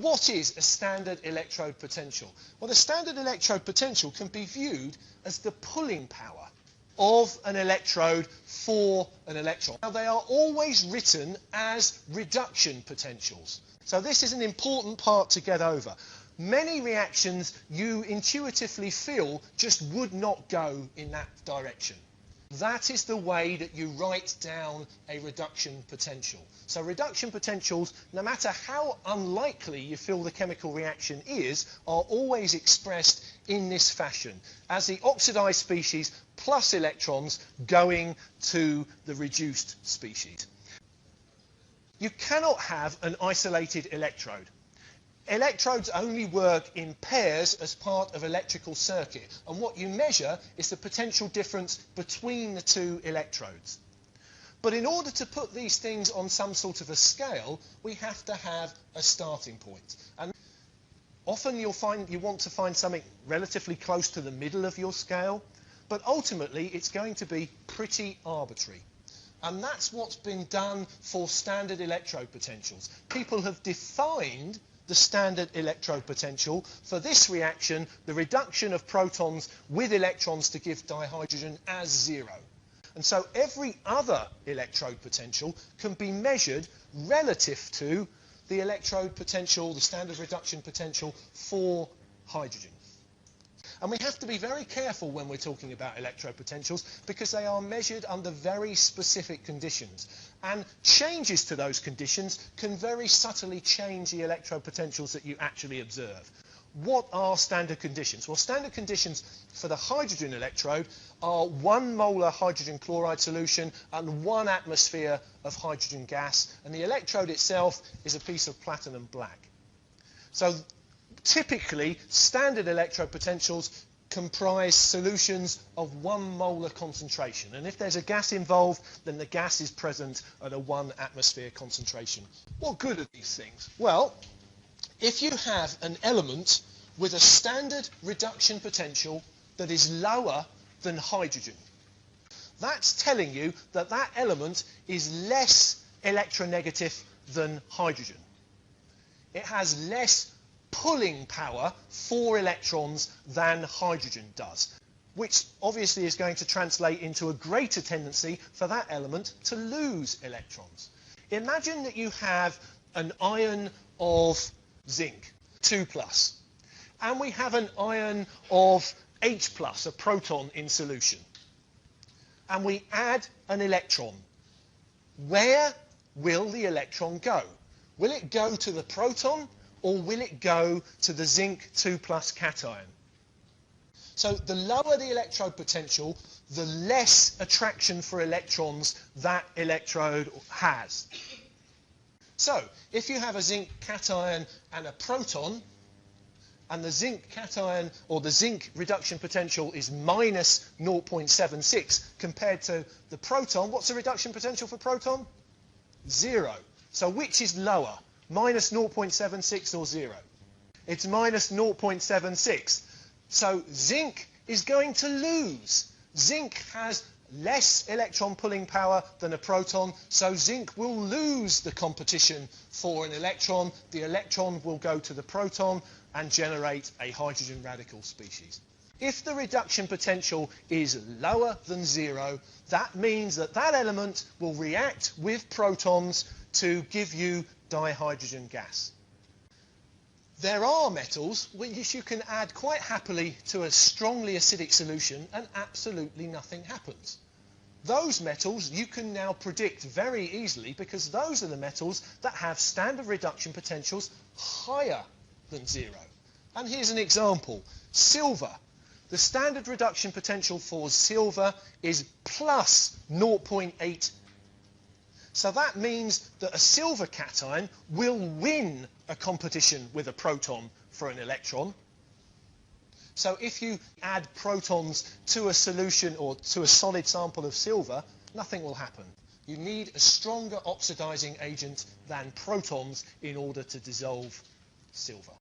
what is a standard electrode potential? Well, the standard electrode potential can be viewed as the pulling power of an electrode for an electron. Now, they are always written as reduction potentials. So this is an important part to get over. Many reactions you intuitively feel just would not go in that direction. That is the way that you write down a reduction potential. So reduction potentials, no matter how unlikely you feel the chemical reaction is, are always expressed in this fashion, as the oxidized species plus electrons going to the reduced species. You cannot have an isolated electrode. Electrodes only work in pairs as part of electrical circuit, and what you measure is the potential difference between the two electrodes. But in order to put these things on some sort of a scale, we have to have a starting point. And often you want to find something relatively close to the middle of your scale, but ultimately it's going to be pretty arbitrary. And that's what's been done for standard electrode potentials. People have defined the standard electrode potential for this reaction, the reduction of protons with electrons to give dihydrogen, as 0. And so every other electrode potential can be measured relative to the electrode potential, the standard reduction potential for hydrogen. And we have to be very careful when we're talking about electrode potentials because they are measured under very specific conditions. And changes to those conditions can very subtly change the electrode potentials that you actually observe. What are standard conditions? Well, standard conditions for the hydrogen electrode are 1 molar hydrogen chloride solution and 1 atmosphere of hydrogen gas. And the electrode itself is a piece of platinum black. So typically, standard electrode potentials comprise solutions of 1 molar concentration. And if there's a gas involved, then the gas is present at a 1 atmosphere concentration. What good are these things? Well, if you have an element with a standard reduction potential that is lower than hydrogen, that's telling you that that element is less electronegative than hydrogen. It has less pulling power for electrons than hydrogen does, which obviously is going to translate into a greater tendency for that element to lose electrons. Imagine that you have an ion of zinc, 2+, and we have an ion of H+, a proton in solution, and we add an electron. Where will the electron go? Will it go to the proton, or will it go to the zinc 2+ cation? So the lower the electrode potential, the less attraction for electrons that electrode has. So if you have a zinc cation and a proton, and the zinc cation or the zinc reduction potential is minus 0.76 compared to the proton, what's the reduction potential for proton? 0. So which is lower? Minus 0.76 or 0? It's minus 0.76. So zinc is going to lose. Zinc has less electron pulling power than a proton, so zinc will lose the competition for an electron. The electron will go to the proton and generate a hydrogen radical species. If the reduction potential is lower than 0, that means that that element will react with protons to give you dihydrogen gas. There are metals which you can add quite happily to a strongly acidic solution and absolutely nothing happens. Those metals you can now predict very easily because those are the metals that have standard reduction potentials higher than 0. And here's an example. Silver. The standard reduction potential for silver is plus 0.8. So that means that a silver cation will win a competition with a proton for an electron. So if you add protons to a solution or to a solid sample of silver, nothing will happen. You need a stronger oxidizing agent than protons in order to dissolve silver.